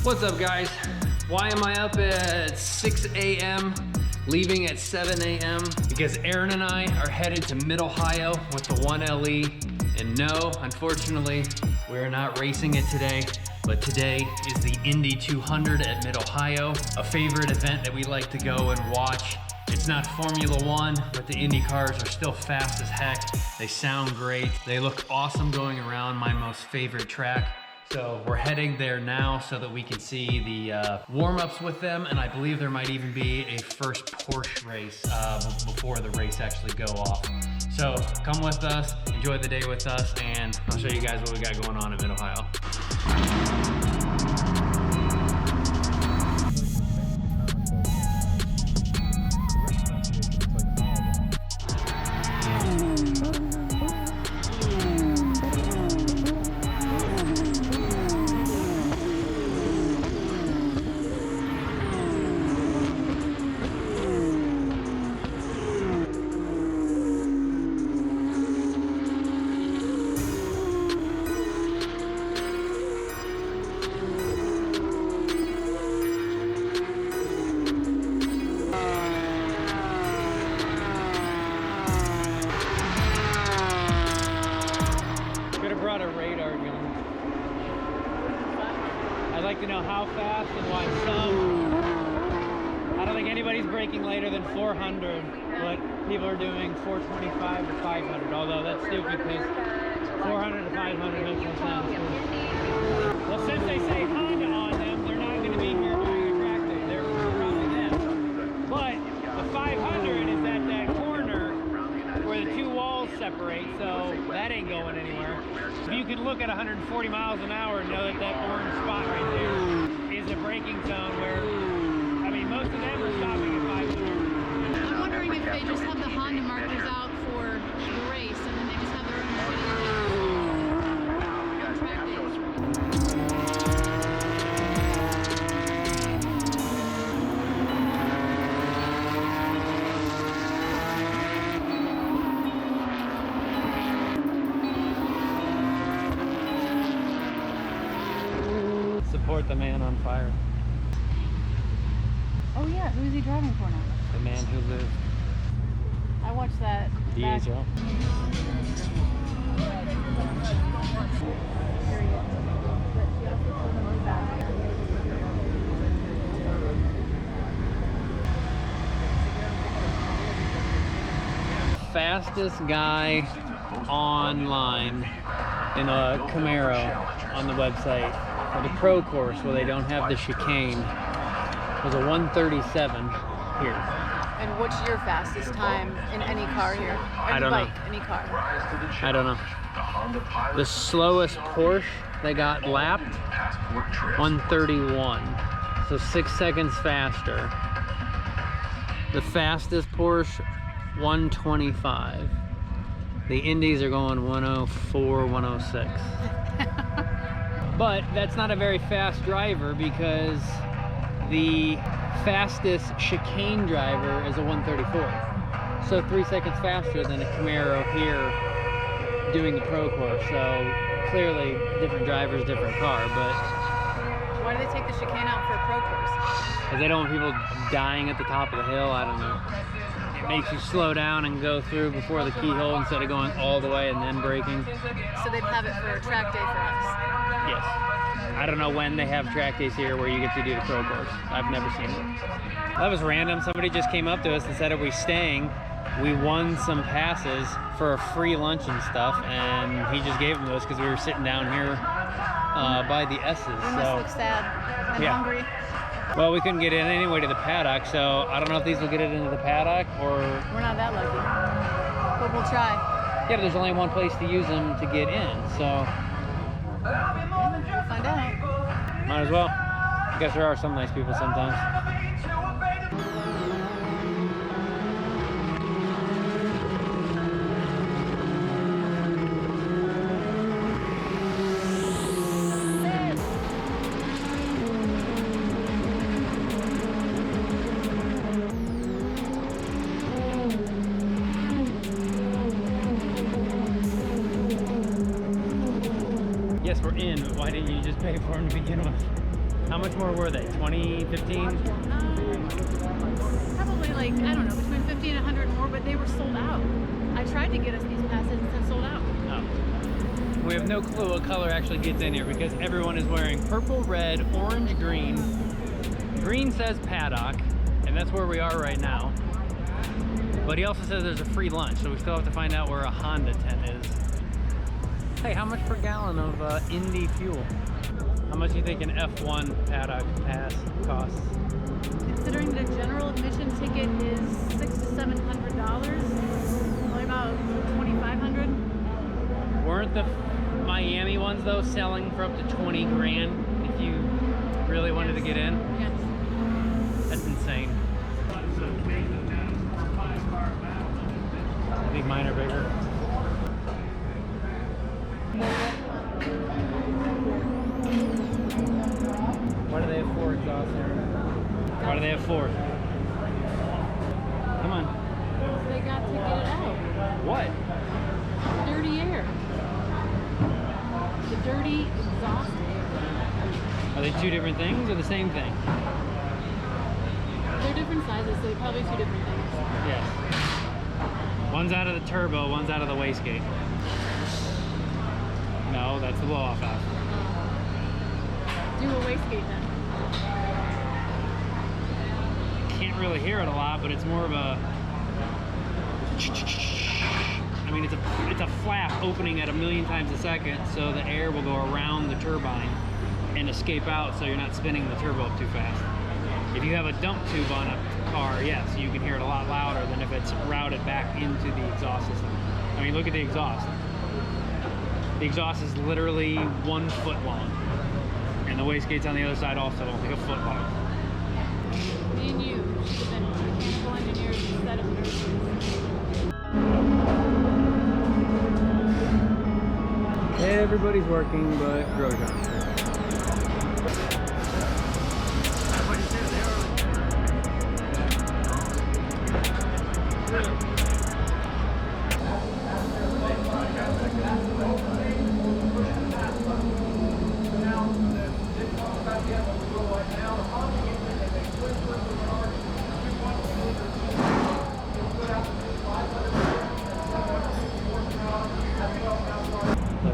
What's up, guys? Why am I up at 6 a.m., leaving at 7 a.m.? Because Aaron and I are headed to Mid-Ohio with the 1LE. And no, unfortunately, we're not racing it today. But today is the Indy 200 at Mid-Ohio, a favorite event that we like to go and watch. It's not Formula One, but the Indy cars are still fast as heck. They sound great. They look awesome going around my most favorite track. So we're heading there now so that we can see the warm-ups with them, and I believe there might even be a first Porsche race before the race actually go off. So come with us, enjoy the day with us, and I'll show you guys what we got going on in Mid-Ohio. I'd like to know how fast and why some. I don't think anybody's braking later than 400, but people are doing 425 to 500, although that's stupid because 400 to 500 makes no sense. Well, since they say Honda on them, they're not going to be here during a track day. They're probably them. But the 500 is at that corner where the two walls separate, so that ain't going anywhere. If you could look at 140 miles an hour and know that that orange spot right there is a braking zone where, I mean, most of them are stopping at 500. I'm wondering if they just have the Honda markers out for the race and then they just have their own track days. Support the man on fire. Oh yeah, who is he driving for now? The man who lived. I watched that. Diesel. Fastest guy online in a Camaro on the website for the pro course where they don't have the chicane was a 137 here. And what's your fastest time in any car here? I don't know. Any car? I don't know. The slowest Porsche they got lapped, 131. So 6 seconds faster. The fastest Porsche, 125. The Indies are going 104, 106. But that's not a very fast driver because the fastest chicane driver is a 134. So 3 seconds faster than a Camaro here doing the pro course. So clearly different drivers, different car, but. Why do they take the chicane out for a pro course? Because they don't want people dying at the top of the hill, I don't know. It makes you slow down and go through before the keyhole instead of going all the way and then braking. So they'd have it for a track day for us? Yes. I don't know when they have track days here where you get to do the pro course. I've never seen it. That was random. Somebody just came up to us and said, are we staying? We won some passes for a free lunch and stuff, and he just gave them to us because we were sitting down here by the S's. We must look sad and hungry. Well, we couldn't get in anyway to the paddock, so I don't know if these will get it into the paddock or... We're not that lucky, but we'll try. Yeah, but there's only one place to use them to get in, so... We'll find out. Might as well. I guess there are some nice people sometimes. Yes, we're in, but why didn't you just pay for them to begin with? How much more were they? 20, 15? Probably like, I don't know, between 50 and 100 more, but they were sold out. I tried to get us these passes and it's sold out. Oh. We have no clue what color actually gets in here because everyone is wearing purple, red, orange, green. Green says paddock, and that's where we are right now. But he also says there's a free lunch, so we still have to find out where a Honda tent is. Hey, how much per gallon of Indy fuel? How much do you think an F1 paddock pass costs? Considering the general admission ticket is $600 to $700, only about $2,500. Weren't the Miami ones though selling for up to 20 grand if you really wanted to get in? Yes. That's insane. I think mine are bigger. Why do they have 4 exhausts there? Why do they have 4? Come on. They got to get it out. What? Dirty air. The dirty exhaust air. Are they 2 different things or the same thing? They're different sizes, so they're probably 2 different things. Yes. One's out of the turbo, one's out of the wastegate. No, that's the blow-off valve. Do a wastegate then. Can't really hear it a lot, but it's more of a... I mean, it's a flap opening at 1,000,000 times a second, so the air will go around the turbine and escape out, so you're not spinning the turbo up too fast. If you have a dump tube on a car, yes, you can hear it a lot louder than if it's routed back into the exhaust system. I mean, look at the exhaust. The exhaust is literally 1 foot long, and the wastegate's on the other side also, like a foot long. Me and you should have been mechanical engineers instead of nurses. Everybody's working, but Grosjean.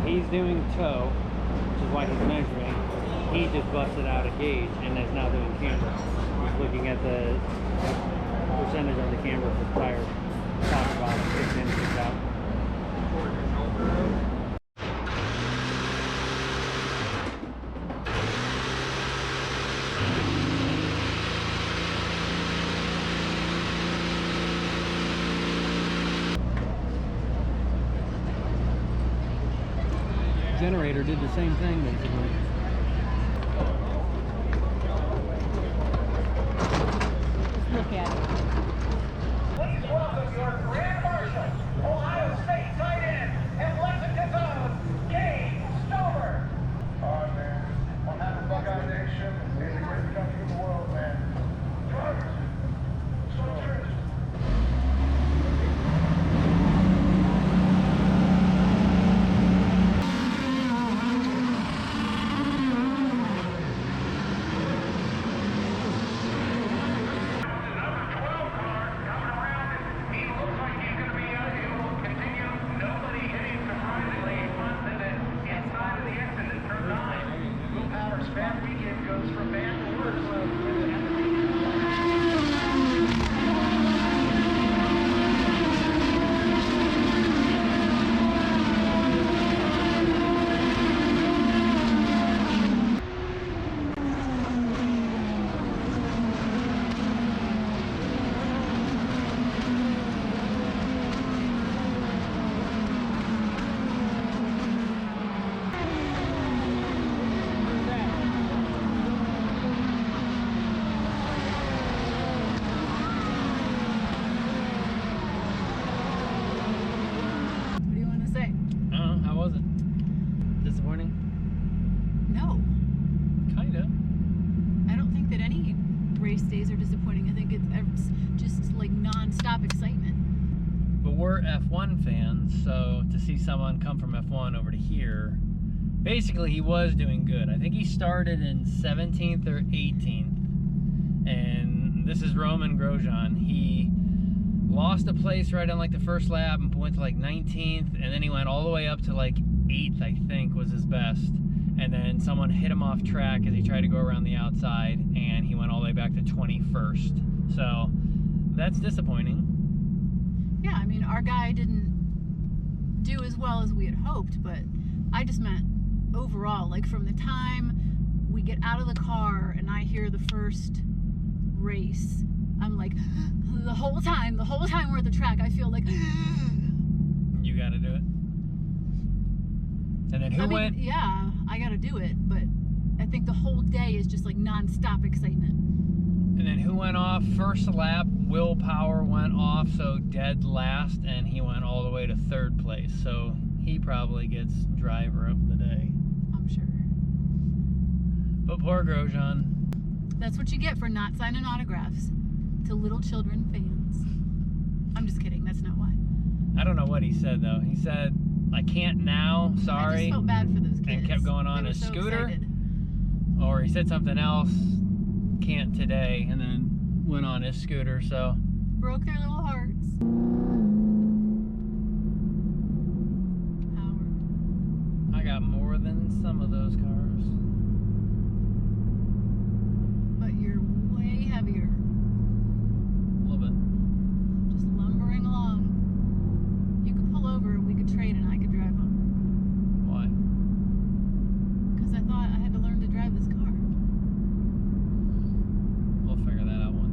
He's doing tow, which is why he's measuring. He just busted out a gauge and is now doing camber. He's looking at the percentage on the camber for the tire. Talk about it, 6 in, 6 out. Generator did the same thing basically. Look at it. Please welcome your Grand Marshal, Ohio State tight end, and Lexington's own, Kane Stover. Oh man, on behalf of Buckeye Nation, it's the greatest country in the world, man. Drivers, so true. We're F1 fans, so to see someone come from F1 over to here basically he was doing good. I think he started in 17th or 18th. And this is Roman Grosjean. He lost a place right on like the first lap and went to like 19th, and then he went all the way up to like 8th, I think was his best. And then someone hit him off track as he tried to go around the outside, and he went all the way back to 21st. So that's disappointing. Yeah, I mean, our guy didn't do as well as we had hoped, but I just meant overall, like from the time we get out of the car and I hear the first race, I'm like, the whole time we're at the track, I feel like you gotta do it. And then who went? Yeah, I gotta do it, but I think the whole day is just like non-stop excitement. And then who went off first lap? Willpower went off, so dead last, and he went all the way to 3rd place. So he probably gets driver of the day. I'm sure. But poor Grosjean. That's what you get for not signing autographs to little children fans. I'm just kidding, that's not why. I don't know what he said though. He said, I can't now, sorry. I just felt bad for those kids. And kept going on his scooter. Excited. Or he said something else, can't today, and then went on his scooter, so. Broke their little hearts. Power. I got more than some of those cars. But you're way heavier. A little bit. Just lumbering along. You could pull over, we could trade, and I could drive home. Why? Because I thought I had to learn to drive this car. We'll figure that out one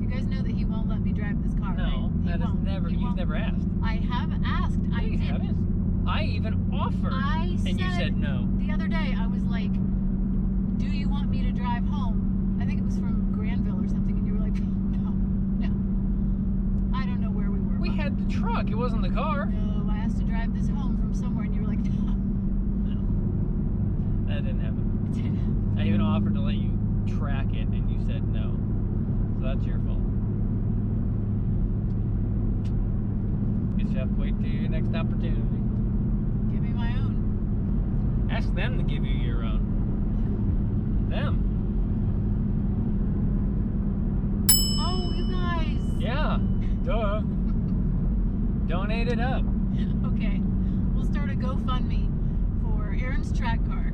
You guys know that he won't let me drive this car, day. No, right? that is never, you've never asked. I have asked. No, I you did. haven't. I even offered, and you said no. The other day, I was like, do you want me to drive home? I think it was from Granville or something, and you were like, no. I don't know where we were. We had the truck, it wasn't the car. No, I asked to drive this home from somewhere, and you were like, no. No, that didn't happen. It did. I even offered to let you track it, and you said no. So that's your fault. Guess you have to wait till your next opportunity. Give me my own. Ask them to give you your own. Them. Oh, you guys. Yeah. Duh. Donate it up. Okay, we'll start a GoFundMe for Aaron's track car.